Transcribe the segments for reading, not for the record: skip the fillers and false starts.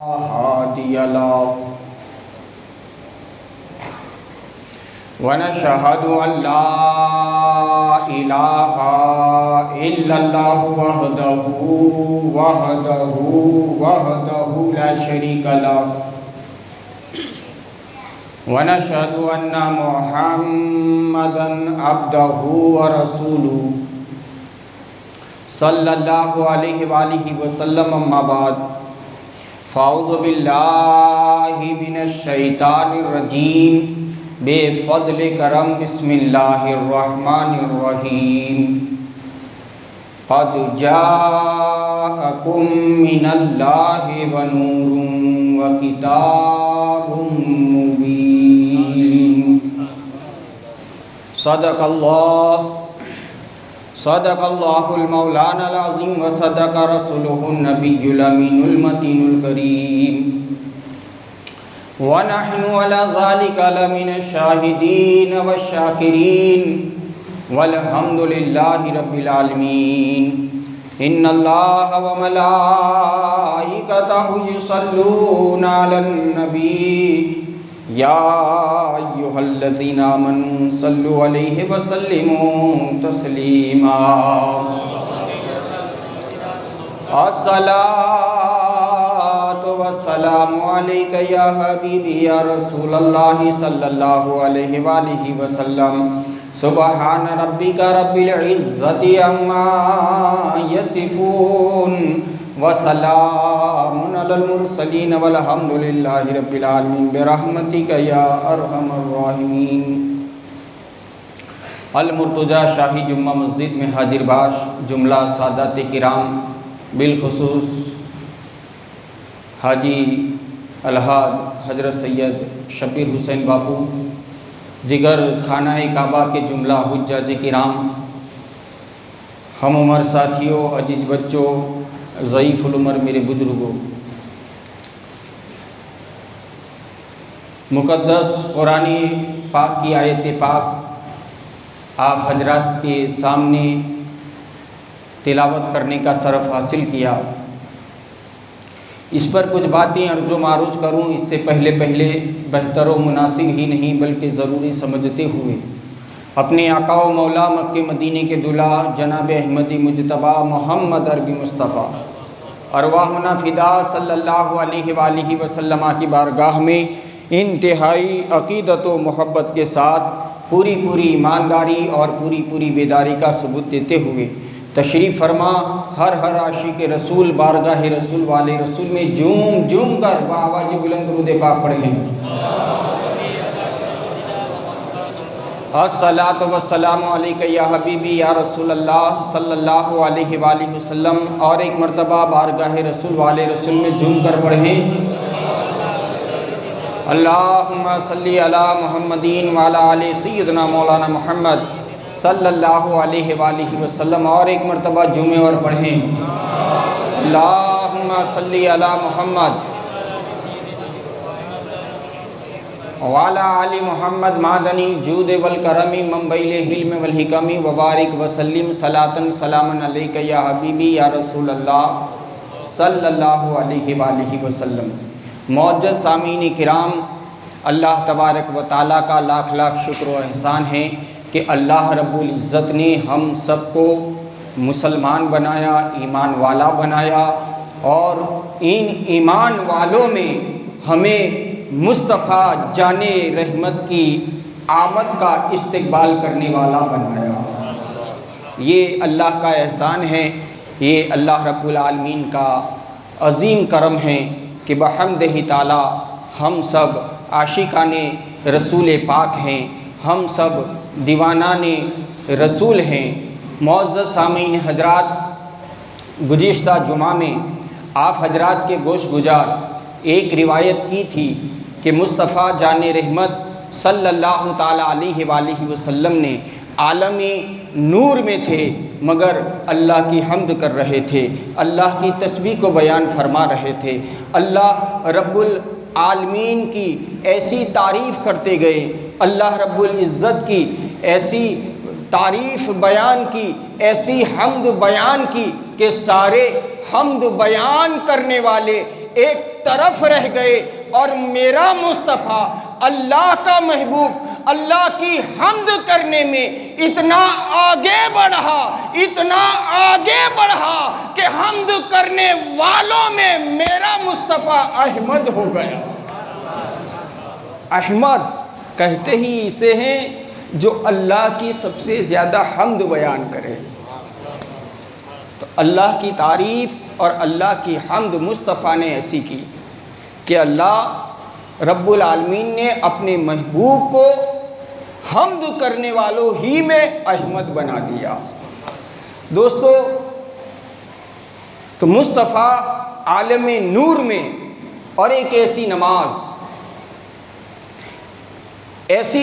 हादिय लहु वनशहदु अल्ला इलाहा इल्लल्लाहु वहदहु ला शरीका लहु वनशहदु अन्ना मुहम्मदन अब्दहु व रसूलुहु सल्लल्लाहु अलैहि वसल्लम अम्मा बाद फ़ाऊज़ु बिल्लाहि मिनश शैतानिर रजीम बेफ़ज़्ल करम बिस्मिल्लाहिर रहमानिर रहीम क़द जाअकुम मिनल्लाहि व नूरुन व किताबुम मुबीन सदक़ल्लाहुल मौलाना अज़ीम व सदक़ रसूलुहुन नबियुल अमीनुल मतीनुल करीम व नहनु अला ज़ालिका लमिनश शाहिदीन व शाकिरीन वल्हम्दुलिल्लाहि रब्बिल आलमीन। इन्नल्लाह व मलाइकतहु युसल्लूना अलन नबी या अय्युहल्लज़ीना आमनू सल्लु अलैहि व सल्लिमू तस्लीमा। अस्सलातु वस्सलामु अलैका या हबीबी या रसूलल्लाहि सल्लल्लाहु अलैहि व सल्लम। सुब्हान रब्बिका रब्बिल इज़्ज़ति अम्मा यसिफून व सलामुन अलल मुरसलीन वल्हम्दुलिल्लाहि रब्बिल आलमीन बिरहमतिका या अरहमर राहिमीन। अल मुर्तज़ा शाही जुम्मा मस्जिद में हाजिर बाश जुमला सादात किराम बिलखुसूस हाजी अलहाज हजरत सैयद शब्बीर हुसैन बापू, दिगर खाना काबा के जुमला हुज्जाज किराम, हम उमर साथियों, अजीज बच्चों, ज़ईफ़ुल उमर मेरे बुजुर्गों, मुक़द्दस कुरानी पाक की आयत पाक आप हजरात के सामने तिलावत करने का शरफ़ हासिल किया। इस पर कुछ बातें अर्ज़ो मारूज करूँ इससे पहले बेहतर व मुनासिब ही नहीं बल्कि ज़रूरी समझते हुए अपने आका व मौला मक्के मदीने के दुला जनाब अहमदी मुजतबा मोहम्मद अरबी मुस्तफ़ा अरवाहुना फ़िदा सल्लल्लाहु अलैहि वसल्लम की बारगाह में इंतहाई अक़ीदत व मोहब्बत के साथ पूरी ईमानदारी और पूरी बेदारी का सबूत देते हुए तशरीफ़ फरमा हर आशिक़ रसूल बारगाह रसूल वाले रसूल में झूम कर बावाज़ बुलंद दुरूद पाक पढ़ें। अस्सलातु वस्सलामु अलैका या हबीबी या रसूल अल्लाह सल्लल्लाहु अलैहि वसल्लम। और एक मरतबा बारगाह रसूल वाले रसूल में झूम कर पढ़ें अल्लाहुम्मा सल्ली अला मुहम्मदीन व अला आलि सय्यिदना मौलाना मुहम्मद सल्लल्लाहु अलैहि वसल्लम। और एक मरतबा झूमें और पढ़ें अल्लाहुम्मा सल्ली अला मुहम्मद व अला आलि मुहम्मद मादनी जूद वल करमी मंबइल हिल्म वल हिकमी व बारिक वसल्लिम सलातन सलामन अलैका या हबीबी या रसूल अल्लाह सल्लल्लाहु अलैहि वसल्लम। मौजूद सामीन किराम, अल्लाह तबारक व ताला का लाख शुक्र व एहसान है कि अल्लाह रब्बुल इज़्ज़त ने हम सबको मुसलमान बनाया, ईमान वाला बनाया और इन ईमान वालों में हमें मुस्तफ़ा जाने रहमत की आमद का इस्तकबाल करने वाला बनाया। ये अल्लाह का एहसान है, ये अल्लाह रब्बुल आलमीन का अज़ीम करम है कि बहम्दिही ताला हम सब आशिकाने रसूल पाक हैं, हम सब दीवानाने रसूल हैं। मुअज़्ज़ज़ सामीन हजरात, गुज़िश्ता जुमा में आप हजरात के गोश गुजार एक रिवायत की थी कि मुस्तफ़ा जाने रहमत सल्लल्लाहु ताला अलैहि वसल्लम ने आलमी नूर में थे मगर अल्लाह की हम्द कर रहे थे, अल्लाह की तस्बीह को बयान फरमा रहे थे, अल्लाह रब्बुल आलमीन की ऐसी तारीफ़ करते गए, अल्लाह रब्बुल इज़्ज़त की ऐसी तारीफ़ बयान की, ऐसी हम्द बयान की कि सारे हम्द बयान करने वाले एक तरफ रह गए और मेरा मुस्तफ़ा अल्लाह का महबूब अल्लाह की हम्द करने में इतना आगे बढ़ा कि हम्द करने वालों में मेरा मुस्तफ़ा अहमद हो गया। अहमद कहते ही इसे हैं जो अल्लाह की सबसे ज़्यादा हम्द बयान करे। तो अल्लाह की तारीफ़ और अल्लाह की हम्द मुस्तफ़ा ने ऐसी की कि अल्लाह रब्बुल आलमीन ने अपने महबूब को हम्द करने वालों ही में अहमद बना दिया। दोस्तों, तो मुस्तफ़ा आलम नूर में और एक ऐसी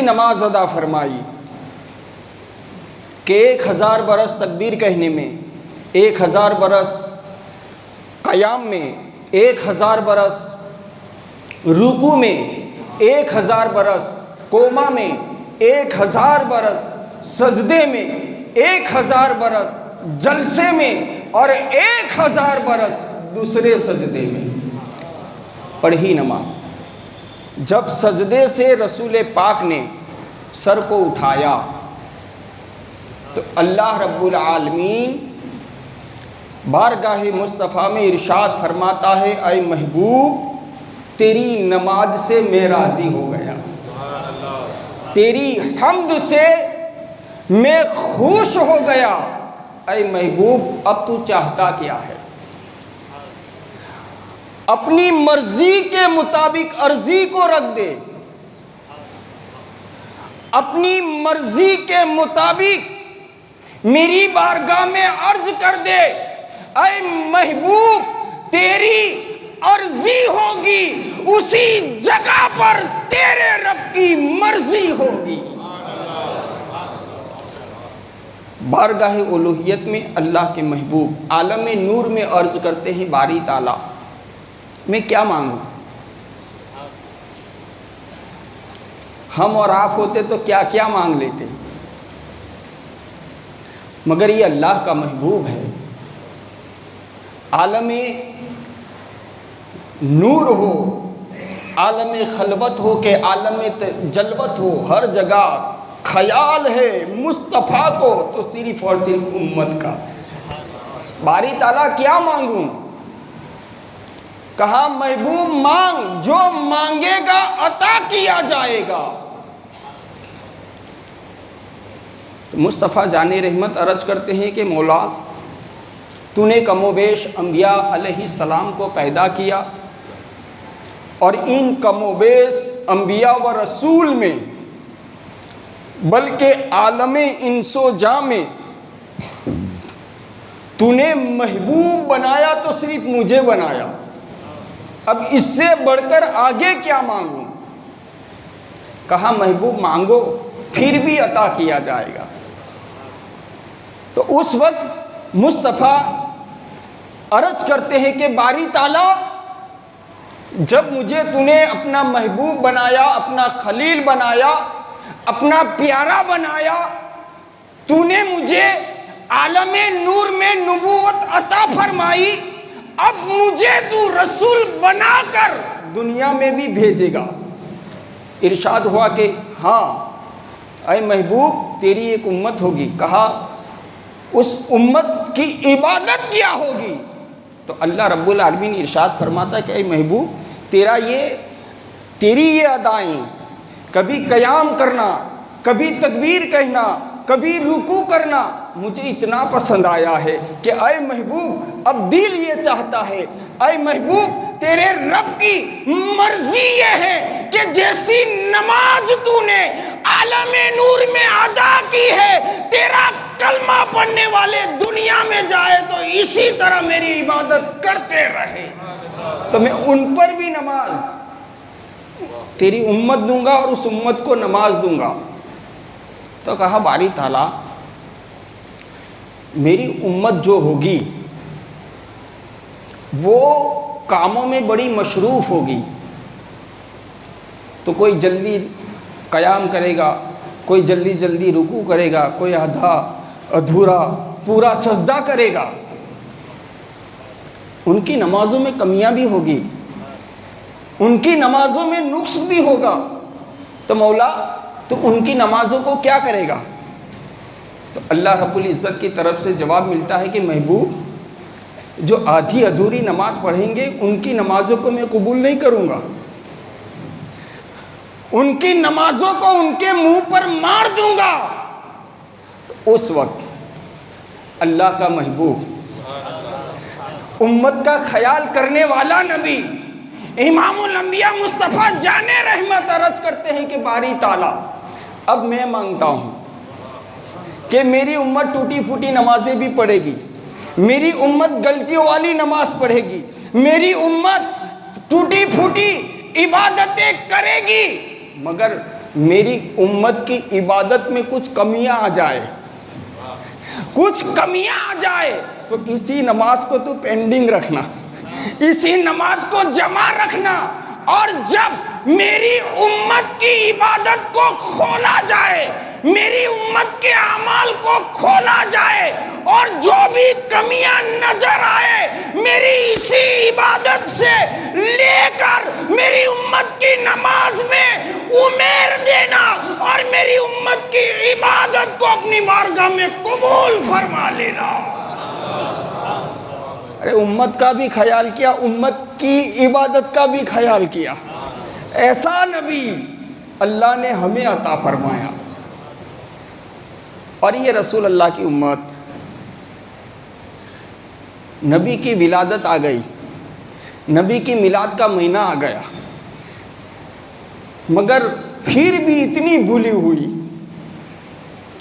नमाज अदा फरमाई कि 1000 बरस तकबीर कहने में, 1000 बरस क़याम में, 1000 बरस रुकू में, 1000 बरस कोमा में, 1000 बरस सजदे में, 1000 बरस जलसे में और 1000 बरस दूसरे सजदे में पढ़ी नमाज। जब सजदे से रसूल पाक ने सर को उठाया तो अल्लाह रब्बुल आलमीन बारगाह मुस्तफ़ा में इरशाद फरमाता है, ऐ महबूब तेरी नमाज से मैं राज़ी हो गया, तेरी हम्द से मैं खुश हो गया। ऐ महबूब अब तू चाहता क्या है? अपनी मर्जी के मुताबिक अर्जी को रख दे, अपनी मर्जी के मुताबिक मेरी बारगाह में अर्ज कर दे। ऐ महबूब तेरी अर्जी होगी, उसी जगह पर तेरे रब की मर्जी होगी। बारगाह उलूहियत में अल्लाह के महबूब आलम नूर में अर्ज करते हैं, बारी ताला मैं क्या मांगूं? हम और आप होते तो क्या क्या मांग लेते, मगर ये अल्लाह का महबूब है। आलम नूर हो, आलम खलवत हो के आलम जलवत हो, हर जगह ख्याल है मुस्तफ़ा को तो सिर्फ और सिर्फ उम्मत का। बारी ताला क्या मांगूं? कहा महबूब मांग, जो मांगेगा अता किया जाएगा। तो मुस्तफ़ा जाने रहमत अर्ज करते हैं कि मौला तूने कमोबेश अंबिया अलैहिस्सलाम को पैदा किया और इन कमोबेश अंबिया व रसूल में बल्कि आलम इंसो जा में तूने महबूब बनाया तो सिर्फ मुझे बनाया, अब इससे बढ़कर आगे क्या मांगूं? कहा महबूब मांगो फिर भी अता किया जाएगा। तो उस वक्त मुस्तफ़ा अर्ज करते हैं कि बारी ताला जब मुझे तूने अपना महबूब बनाया, अपना खलील बनाया, अपना प्यारा बनाया, तूने मुझे आलमे नूर में नबूवत अता फरमाई, अब मुझे तू रसूल बनाकर दुनिया में भी भेजेगा। इरशाद हुआ कि हाँ ऐ महबूब तेरी एक उम्मत होगी। कहा उस उम्मत की इबादत क्या होगी? तो अल्लाह रब्बुल आलमीन इरशाद फरमाता है कि ऐ महबूब तेरी ये अदाएँ, कभी क़याम करना, कभी तकबीर कहना, कभी रुकू करना मुझे इतना पसंद आया है कि ऐ महबूब अब दिल ये चाहता है, ऐ महबूब तेरे रब की मर्जी ये है कि जैसी नमाज तूने आलमे नूर में अदा की है, तेरा कलमा पढ़ने वाले दुनिया में जाए तो इसी तरह मेरी इबादत करते रहे, तो मैं उन पर भी नमाज तेरी उम्मत दूंगा और उस उम्मत को नमाज दूंगा। तो कहा बारी ताला मेरी उम्मत जो होगी वो कामों में बड़ी मशरूफ़ होगी, तो कोई जल्दी क़याम करेगा, कोई जल्दी जल्दी रुकू करेगा, कोई आधा अधूरा पूरा सजदा करेगा। उनकी नमाजों में कमियां भी होगी, उनकी नमाजों में नुक्स भी होगा, तो मौला तो उनकी नमाजों को क्या करेगा? तो अल्लाह रब्बुल इज़्ज़त की तरफ से जवाब मिलता है कि महबूब, जो आधी अधूरी नमाज पढ़ेंगे उनकी नमाजों को मैं कबूल नहीं करूँगा, उनकी नमाजों को उनके मुंह पर मार दूंगा। तो उस वक्त अल्लाह का महबूब, उम्मत का ख्याल करने वाला नबी, इमामुल अंबिया मुस्तफ़ा जाने रहमत अर्ज करते हैं कि बारी ताला, अब मैं मांगता हूँ कि मेरी उम्मत टूटी फूटी नमाजें भी पढ़ेगी, मेरी उम्मत गलतियों वाली नमाज पढ़ेगी, मेरी उम्मत टूटी फूटी इबादतें करेगी, मगर मेरी उम्मत की इबादत में कुछ कमियां आ जाए, कुछ कमियां आ जाए, तो इसी नमाज को तो पेंडिंग रखना, इसी नमाज को जमा रखना, और जब मेरी उम्मत की इबादत को खोला जाए, मेरी उम्मत के अमाल को खोला जाए, और जो भी कमियां नजर आए मेरी इसी इबादत से लेकर मेरी उम्मत की नमाज में उमेर देना, और मेरी उम्मत की इबादत को अपनी बारगाह में कबूल फरमा लेना। अरे उम्मत का भी ख्याल किया, उम्मत की इबादत का भी ख्याल किया, ऐसा नबी अल्लाह ने हमें अता फरमाया। और ये रसूल अल्लाह की उम्मत, नबी की विलादत आ गई, नबी की मिलाद का महीना आ गया, मगर फिर भी इतनी भूली हुई,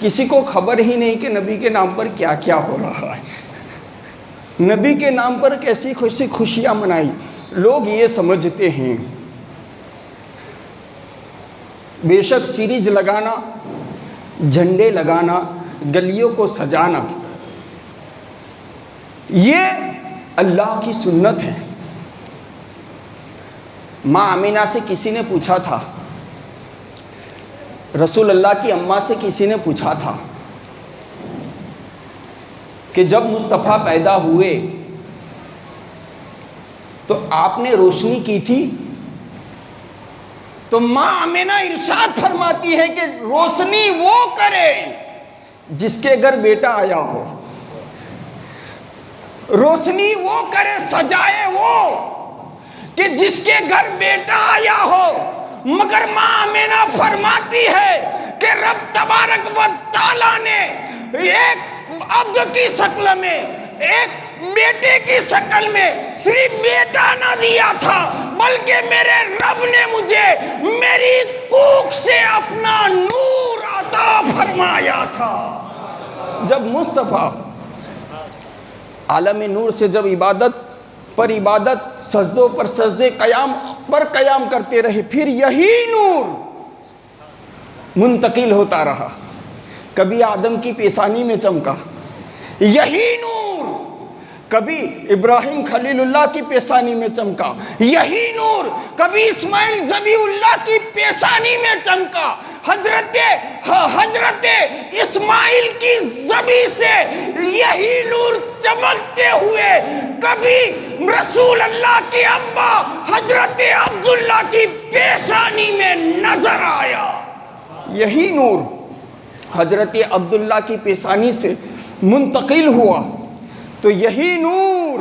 किसी को खबर ही नहीं कि नबी के नाम पर क्या क्या हो रहा है, नबी के नाम पर कैसी खुशी खुशियाँ मनाई। लोग ये समझते हैं बेशक सीरीज लगाना, झंडे लगाना, गलियों को सजाना, ये अल्लाह की सुन्नत है। माँ आमीना से किसी ने पूछा था, रसूल अल्लाह की अम्मा से किसी ने पूछा था कि जब मुस्तफ़ा पैदा हुए तो आपने रोशनी की थी? तो माँ आमीना इरशाद फरमाती है कि रोशनी वो करे जिसके घर बेटा आया हो, रोशनी वो करे, सजाए वो कि जिसके घर बेटा आया हो। मगर माँ आमीना फरमाती है कि रब तबारक व तआला ने एक अब्द की शक्ल में, एक बेटे की शक्ल में सिर्फ बेटा ना दिया था, बल्कि मेरे रब ने मुझे मेरी कूख से अपना नूर अता फरमाया था। जब मुस्तफ़ा आलम नूर से जब इबादत पर इबादत, सजदों पर सजदे, कयाम पर कयाम करते रहे, फिर यही नूर मुंतकिल होता रहा। कभी आदम की पेशानी में चमका यही नूर, कभी इब्राहिम खलीलुल्लाह की पेशानी में चमका यही नूर, कभी इस्माइल ज़बीउल्लाह की पेशानी में चमका, हजरत इस्माइल की ज़बी से यही नूर चमकते हुए कभी रसूल अल्लाह के अब्बा हजरत अब्दुल्ला की पेशानी में नजर आया। यही नूर हजरत अब्दुल्ला की पेशानी से मुंतकिल हुआ, तो यही नूर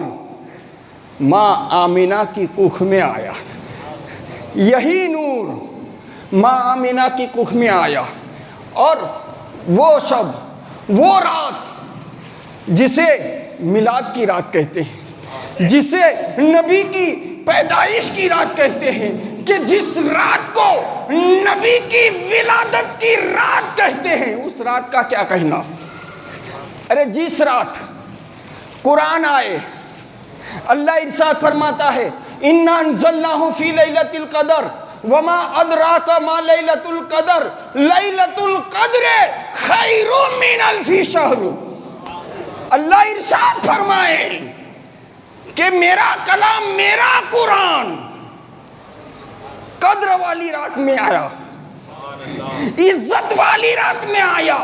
माँ आमीना की कुख में आया, यही नूर माँ आमीना की कुख में आया। और वो शब, वो रात जिसे मिलाद की रात कहते हैं, जिसे नबी की पैदाइश की रात कहते हैं, कि जिस रात को नबी की विलादत की रात कहते हैं, उस रात का क्या कहना। अरे जिस रात कुरान आए, अल्लाह इरशाद फरमाता है, इन्ना अंज़लनाहु फी लैलतिल क़द्र वमा अदराका मा लैलतुल क़द्र लैलतुल क़द्र खैरुम मिन अल्फि शहर। अल्लाह इरशाद फरमाए कि मेरा कलाम, मेरा कुरान कद्र वाली रात में आया, इज्जत वाली रात में आया,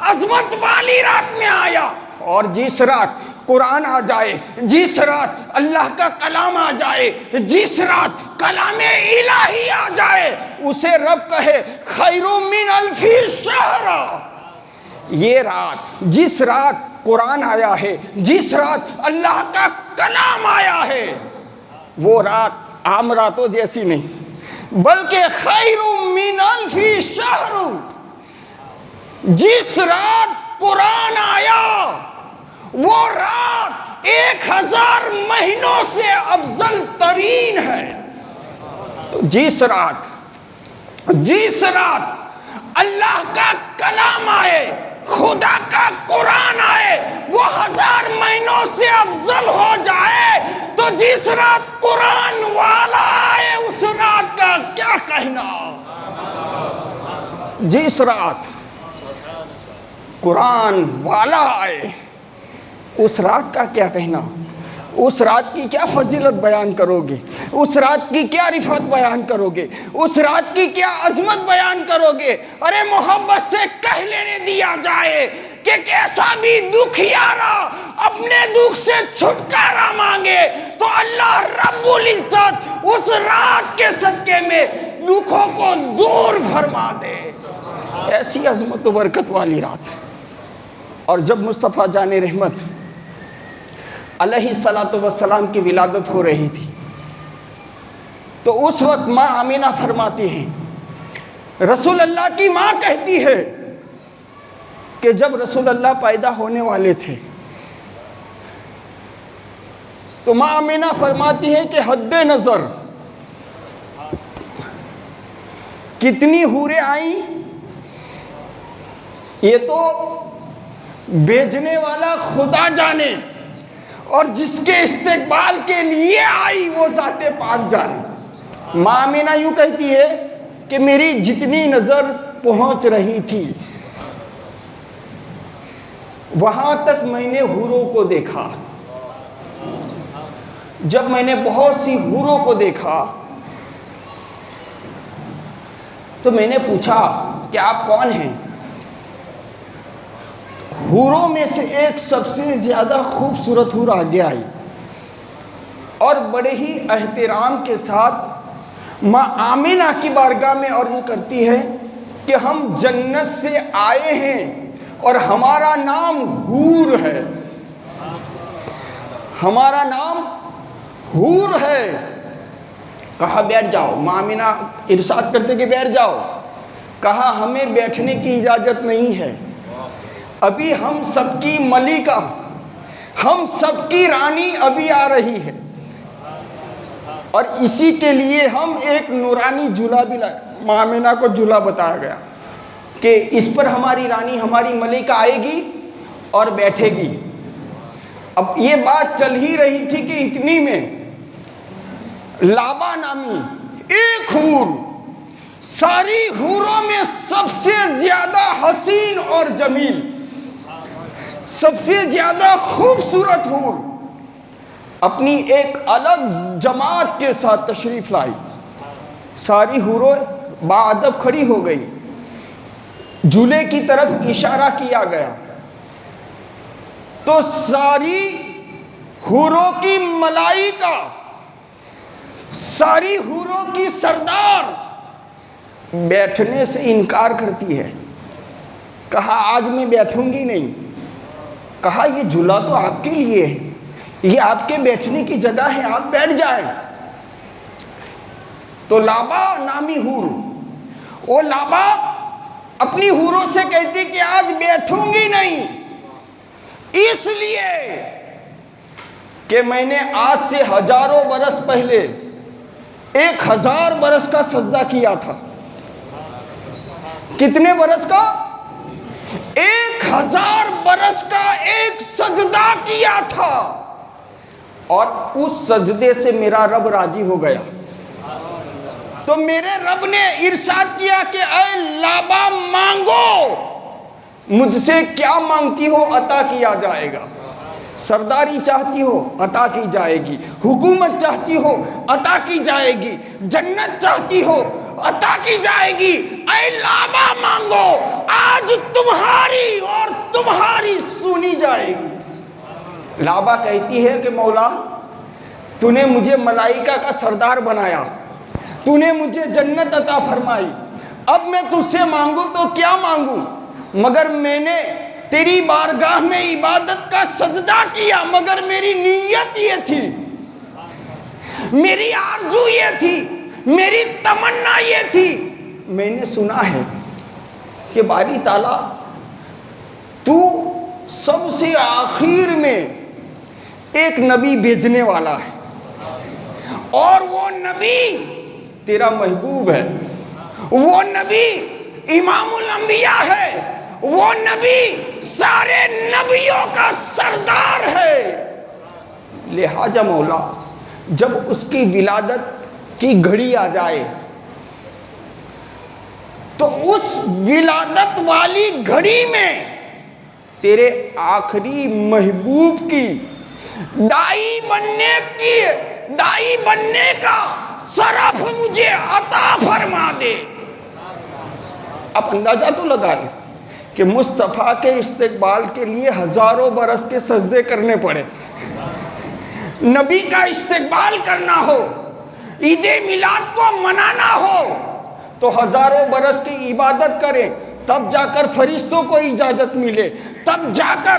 अजमत वाली रात में आया। और जिस रात कुरान आ जाए, जिस रात अल्लाह का कलाम आ जाए, जिस रात कलामे इलाही आ जाए, उसे रब कहे खैरुम मिन अल्फी शहर। ये रात, जिस रात कुरान आया है, जिस रात अल्लाह का कलाम आया है, वो रात आम रातों जैसी नहीं, बल्कि खैरुम मिन अल्फी शहर। जिस रात कुरान आया वो रात 1000 महीनों से अफजल तरीन है। तो जिस रात अल्लाह का कलाम आए, खुदा का कुरान आए, वो 1000 महीनों से अफजल हो जाए, तो जिस रात कुरान वाला आए उस रात का क्या कहना। जिस रात कुरान वाला आए उस रात का क्या कहना। उस रात की क्या फजीलत बयान करोगे, उस रात की क्या रिफत बयान करोगे, उस रात की क्या अजमत बयान करोगे। अरे मोहब्बत से कह लेने दिया जाए कि कैसा भी दुखियारा अपने दुख से छुटकारा मांगे तो अल्लाह रब्बुल इज्जत उस रात के सदके में दुखों को दूर फरमा दे। ऐसी अजमत व बरकत वाली रात। और जब मुस्तफ़ा जाने रहमत अलैहिस्सलातु वस्सलाम की विलादत हो रही थी, तो उस वक्त माँ आमीना फरमाती हैं, रसूल अल्लाह की माँ कहती है कि जब रसूल अल्लाह पैदा होने वाले थे तो माँ आमीना फरमाती है कि हद्दे नज़र कितनी हूरें आई, ये तो भेजने वाला खुदा जाने, और जिसके इस्तेकबाल के लिए आई वो ज़ाते पाक जाने। माँ आमीना यूँ कहती है कि मेरी जितनी नज़र पहुँच रही थी वहाँ तक मैंने हूरों को देखा। जब मैंने बहुत सी हूरों को देखा तो मैंने पूछा कि आप कौन हैं। हूरों में से एक सबसे ज़्यादा खूबसूरत हूर आगे आई और बड़े ही एहतराम के साथ माँ आमीना की बारगाह में अर्ज करती है कि हम जन्नत से आए हैं और हमारा नाम हूर है, हमारा नाम हूर है। कहा बैठ जाओ। माँ आमीना इरशाद करते कि बैठ जाओ। कहा हमें बैठने की इजाज़त नहीं है, अभी हम सबकी मलिका, हम सबकी रानी अभी आ रही है, और इसी के लिए हम एक नूरानी झूला भी लाए। माँ आमीना को झूला बताया गया कि इस पर हमारी रानी, हमारी मलिका आएगी और बैठेगी। अब ये बात चल ही रही थी कि इतनी में लाबा नामी एक हूर, सारी हूरों में सबसे ज्यादा हसीन और जमील, सबसे ज्यादा खूबसूरत हूर, अपनी एक अलग जमात के साथ तशरीफ लाई। सारी हूरों बाअदब खड़ी हो गई, झूले की तरफ इशारा किया गया तो सारी हूरों की मलाइका, सारी हूरों की सरदार बैठने से इनकार करती है। कहा आज मैं बैठूंगी नहीं। कहा ये झूला तो आपके लिए है, ये आपके बैठने की जगह है, आप बैठ जाएं। तो लाबा नामी हूर, वो लाबा अपनी हूरों से कहती कि आज बैठूंगी नहीं, इसलिए कि मैंने आज से हजारों बरस पहले 1000 बरस का सजदा किया था। कितने बरस का? 1000 बरस का एक सजदा किया था, और उस सजदे से मेरा रब राजी हो गया। तो मेरे रब ने इरशाद किया कि ऐ लाबा मांगो, मुझसे क्या मांगती हो अता किया जाएगा। सरदारी चाहती हो अता की जाएगी, हुकूमत चाहती हो अता की जाएगी, जन्नत चाहती हो अता की जाएगी। ऐ लाबा मांगो, आज तुम्हारी और तुम्हारी सुनी जाएगी। लाबा कहती है कि मौला, तूने मुझे मलाइका का सरदार बनाया, तूने मुझे जन्नत अता फरमाई, अब मैं तुझसे मांगू तो क्या मांगू, मगर मैंने तेरी बारगाह में इबादत का सजदा किया, मगर मेरी नीयत ये थी, मेरी आरज़ू ये थी, मेरी तमन्ना ये थी। मैंने सुना है कि बारी ताला तू सबसे आखिर में एक नबी भेजने वाला है, और वो नबी तेरा महबूब है, वो नबी इमामुल अंबिया है, वो नबी सारे नबियों का सरदार है। लिहाजा मौला, जब उसकी विलादत की घड़ी आ जाए तो उस विलादत वाली घड़ी में तेरे आखिरी महबूब की दाई बनने का शरफ मुझे अता फरमा दे। अब अंदाजा तो लगाए कि मुस्तफ़ा के इस्तेक़बाल के लिए हज़ारों बरस के सजदे करने पड़े। नबी का इस्तेक़बाल करना हो, ईद-ए मिलाद को मनाना हो, तो हज़ारों बरस की इबादत करें, तब जाकर फरिश्तों को इजाज़त मिले, तब जाकर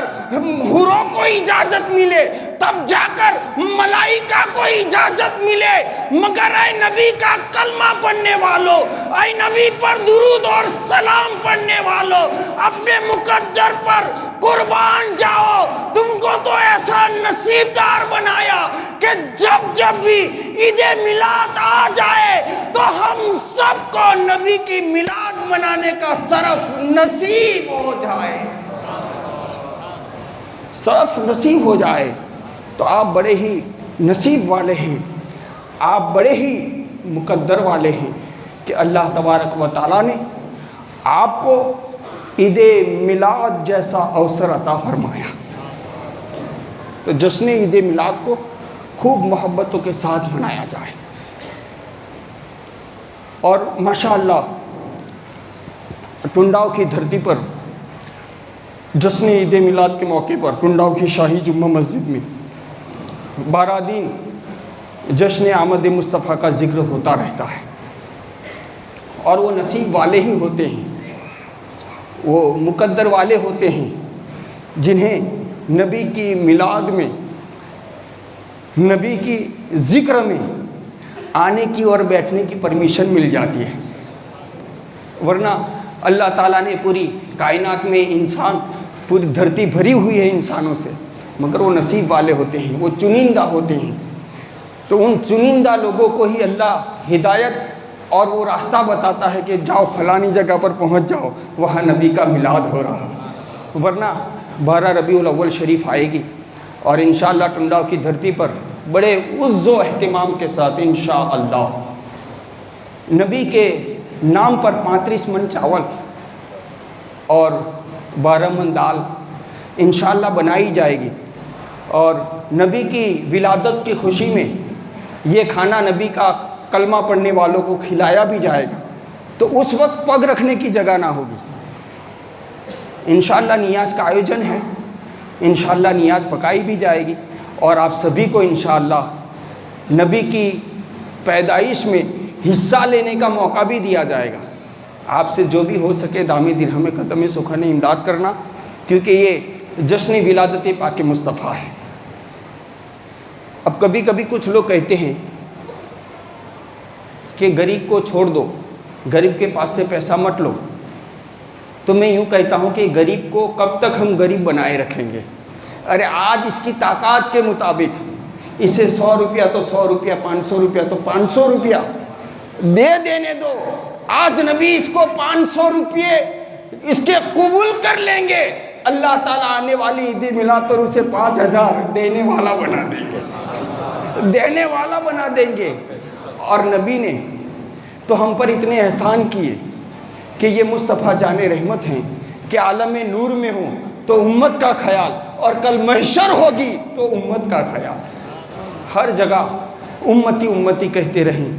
हुरों को इजाज़त मिले, तब जाकर मलाइका को इजाज़त मिले। मगर ऐ नबी का कलमा पढ़ने वालों, ऐ नबी पर दुरूद और सलाम पढ़ने वालों, अपने मुकद्दर पर कुर्बान जाओ। तुमको तो ऐसा नसीबदार बनाया कि जब जब भी ईद-ए मिलाद आ जाए तो हम सबको नबी की मिलाद मनाने का शरफ नसीब हो जाए, शरफ नसीब हो जाए। तो आप बड़े ही नसीब वाले हैं, आप बड़े ही मुकद्दर वाले हैं कि अल्लाह तबारक व तआला ने आपको ईद-ए मिलाद जैसा अवसर अता फरमाया। तो जश्न ईद-ए मिलाद को खूब मोहब्बतों के साथ मनाया जाए। और माशाअल्लाह टुंडाव की धरती पर जश्न ईद-ए मिलाद के मौके पर टुंडाव की शाही जुम्मा मस्जिद में 12 दिन जश्न आमद मुस्तफ़ा का जिक्र होता रहता है। और वो नसीब वाले ही होते हैं, वो मुकद्दर वाले होते हैं जिन्हें नबी की मिलाद में, नबी की ज़िक्र में आने की और बैठने की परमिशन मिल जाती है। वरना अल्लाह ताला ने पूरी कायनात में इंसान, पूरी धरती भरी हुई है इंसानों से, मगर वो नसीब वाले होते हैं, वो चुनिंदा होते हैं। तो उन चुनिंदा लोगों को ही अल्लाह हिदायत और वो रास्ता बताता है कि जाओ फलानी जगह पर पहुंच जाओ, वहाँ नबी का मिलाद हो रहा। वरना 12 रबीउल अव्वल शरीफ आएगी और इंशाअल्लाह टुंडाव की धरती पर बड़े उज़्ज़ो एहतिमाम के साथ इंशाअल्लाह नबी के नाम पर 35 मन चावल और 12 मन दाल इंशाअल्लाह बनाई जाएगी। और नबी की विलादत की खुशी में ये खाना नबी का कलमा पढ़ने वालों को खिलाया भी जाएगा। तो उस वक्त पग रखने की जगह ना होगी। इंशाअल्लाह नियाज का आयोजन है, इंशाअल्लाह नियाज पकाई भी जाएगी और आप सभी को इंशाअल्लाह नबी की पैदाइश में हिस्सा लेने का मौका भी दिया जाएगा। आपसे जो भी हो सके दामे दिरहम क़दम सुखने इमदाद करना, क्योंकि ये जश्न विलादत पाक मुस्तफ़ा है। अब कभी कभी कुछ लोग कहते हैं कि गरीब को छोड़ दो, गरीब के पास से पैसा मत लो। तो मैं यूँ कहता हूँ कि गरीब को कब तक हम गरीब बनाए रखेंगे। अरे आज इसकी ताकत के मुताबिक इसे 100 रुपया तो 100 रुपया, 500 रुपया तो 500 रुपया दे देने दो। आज नबी इसको 500 रुपये इसके कबूल कर लेंगे, अल्लाह ताला आने वाली ईद मिलाद पर उसे 5000 देने वाला बना देंगे, देने वाला बना देंगे। और नबी ने तो हम पर इतने एहसान किए कि ये मुस्तफ़ा जाने रहमत हैं कि आलम नूर में हो तो उम्मत का ख्याल, और कल महशर होगी तो उम्मत का ख्याल। हर जगह उम्मती उम्मती कहते रहें,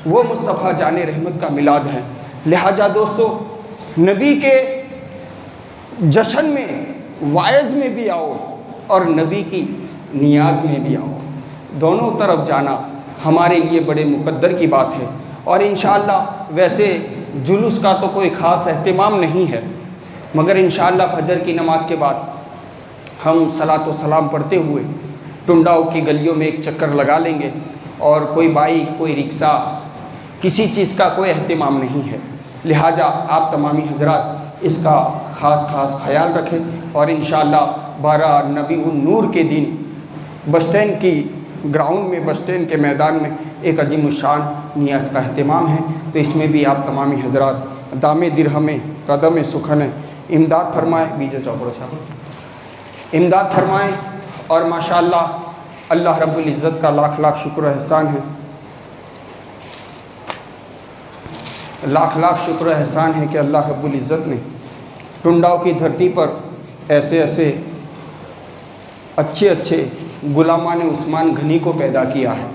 वो मुस्तफ़ा जाने रहमत का मिलाद है। लिहाजा दोस्तों, नबी के जश्न में वाइज में भी आओ और नबी की नियाज में भी आओ। दोनों तरफ जाना हमारे लिए बड़े मुकद्दर की बात है। और इंशाअल्लाह वैसे जुलूस का तो कोई ख़ास एहतिमाम नहीं है, मगर इंशाअल्लाह फजर की नमाज के बाद हम सलातो सलाम पढ़ते हुए टुंडाओं की गलियों में एक चक्कर लगा लेंगे। और कोई बाइक, कोई रिक्शा, किसी चीज़ का कोई एहतिमाम नहीं है, लिहाजा आप तमामी हजरात इसका ख़ास ख्याल रखें। और इंशाअल्लाह 12 नबी उन नूर के दिन बस स्टैंड की ग्राउंड में, बस स्टैंड के मैदान में एक अजीम शान नियाज़ का अहतमाम है। तो इसमें भी आप तमामी हजरात दामे दिरहमें कदम सुखन इमदाद फरमाएँ, बीजे चौपड़ साहब इमदाद फरमाएँ। और माशाअल्लाह अल्लाह रब्बुल इज़्ज़त का लाख लाख शुक्र एहसान है, लाख लाख शुक्र एहसान है कि अल्लाह रब्बुल इज़्ज़त ने टुंडाओं की धरती पर ऐसे ऐसे अच्छे अच्छे गुलामान उस्मान गनी को पैदा किया है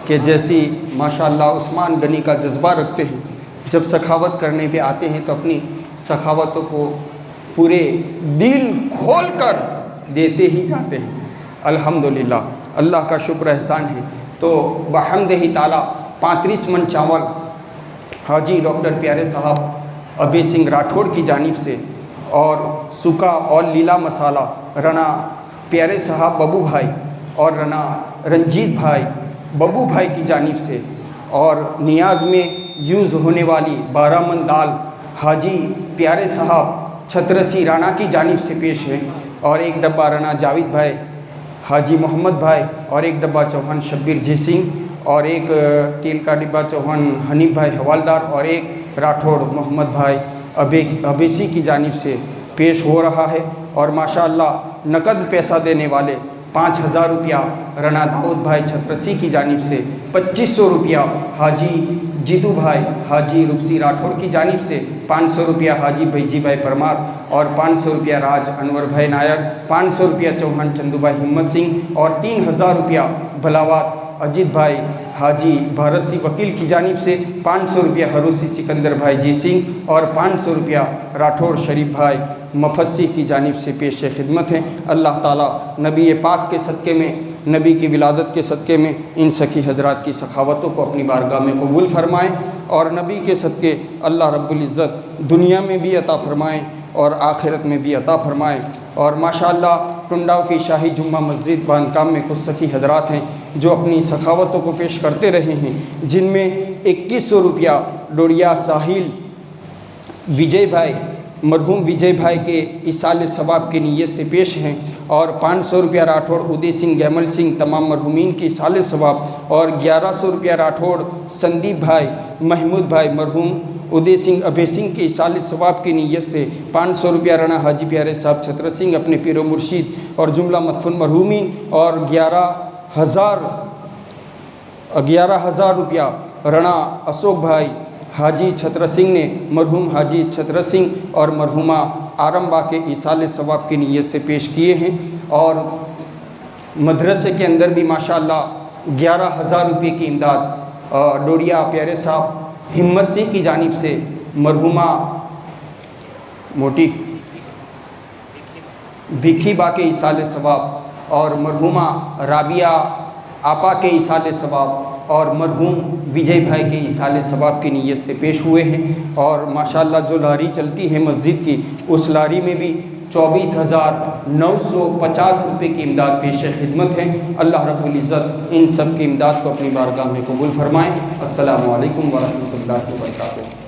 कि जैसी माशाअल्लाह उस्मान गनी का जज्बा रखते हैं, जब सखावत करने पे आते हैं तो अपनी सखावतों को पूरे दिल खोल कर देते ही जाते हैं। अल्हम्दुलिल्लाह अल्लाह का शुक्र एहसान है। तो बहम्दिही ताला 35 मन चावल हाजी डॉक्टर प्यारे साहब अभी सिंह राठौड़ की जानिब से, और सूखा और लीला मसाला रना प्यारे साहब बबू भाई और रना रंजीत भाई बबू भाई की जानिब से, और नियाज में यूज़ होने वाली 12 मन दाल हाजी प्यारे साहब छतरसी राणा की जानिब से पेश है। और एक डब्बा रना जावेद भाई हाजी मोहम्मद भाई, और एक डब्बा चौहान शब्बीर जी सिंह, और एक तेल का डिब्बा चौहान हनीफ भाई हवालदार, और एक राठौड़ मोहम्मद भाई अबेसी की जानिब से पेश हो रहा है। और माशाअल्लाह नकद पैसा देने वाले 5000 रुपया रना दाऊद भाई छतरसी की जानिब से, 2500 रुपया हाजी जीतू भाई हाजी रुपसी राठौड़ की जानिब से, 500 रुपया हाजी भैजी भाई परमार, और 500 रुपया राज अनवर भाई नायर, 500 रुपया चौहान चंदू भाई हिम्मत सिंह, और 3000 रुपया भलावत अजीत भाई हाजी भारसी वकील की जानिब से, 500 रुपया हरूसी सिकंदर भाई जी सिंह, और 500 रुपया राठौड़ शरीफ भाई मफस्सी की जानिब से पेश खिदमत हैं। अल्लाह ताला नबी पाक के सदक़े में, नबी की विलादत के सदक़े में इन सखी हजरात की सखावतों को अपनी बारगाह में कबूल फरमाएँ, और नबी के सदक़े अल्लाह रब्बुल इज़्ज़त दुनिया में भी अता फरमाएँ और आखिरत में भी अता फरमाएँ। और माशाअल्लाह टुंडाओं की शाही जुम्मा मस्जिद बांधकाम में कुछ सखी हजरात हैं जो अपनी सखावतों को पेश करते रहे हैं, जिनमें 2100 रुपया डोडिया साहिल विजय भाई मरहूम विजय भाई के इसाले सवाब की नीयत से पेश हैं, और 500 रुपया राठौड़ उदय सिंह गैमल सिंह तमाम मरहूमीन के इसाले सवाब, और 1100 रुपया राठौड़ संदीप भाई महमूद भाई मरहूम उदय सिंह अभय सिंह के इसाले सवाब की नीयत से, 500 रुपया राना हाजी प्यारे साहब छतर सिंह अपने पीरो मुर्शिद और जुमला मदफून मरहूमीन, और 11,000 रुपया राना अशोक भाई हाजी छतर सिंह ने मरहूम हाजी छतर सिंह और मरहूमा आरम्बा के इसाले सवाब की नीयत से पेश किए हैं। और मदरसे के अंदर भी माशाअल्लाह 11,000 रुपये की इमदाद डोडिया प्यारे साहब हिम्मत सिंह की जानिब से, मरहूमा मोटी भिखी बा के इसाले सवाब, और मरहूमा राबिया आपा के इसाले सवाब, और मरहूम विजय भाई के इसाले सवाब की नीयत से पेश हुए हैं। और माशाअल्लाह जो लारी चलती है मस्जिद की, उस लारी में भी 24,950 रुपये की इमदाद पेश खिदमत है। अल्लाह रब्बुल इज़्ज़त इन सब की इमदाद को अपनी बारगाह में कबूल फरमाएँ। अस्सलामु अलैकुम व रहमतुल्लाहि व बरकातुहू।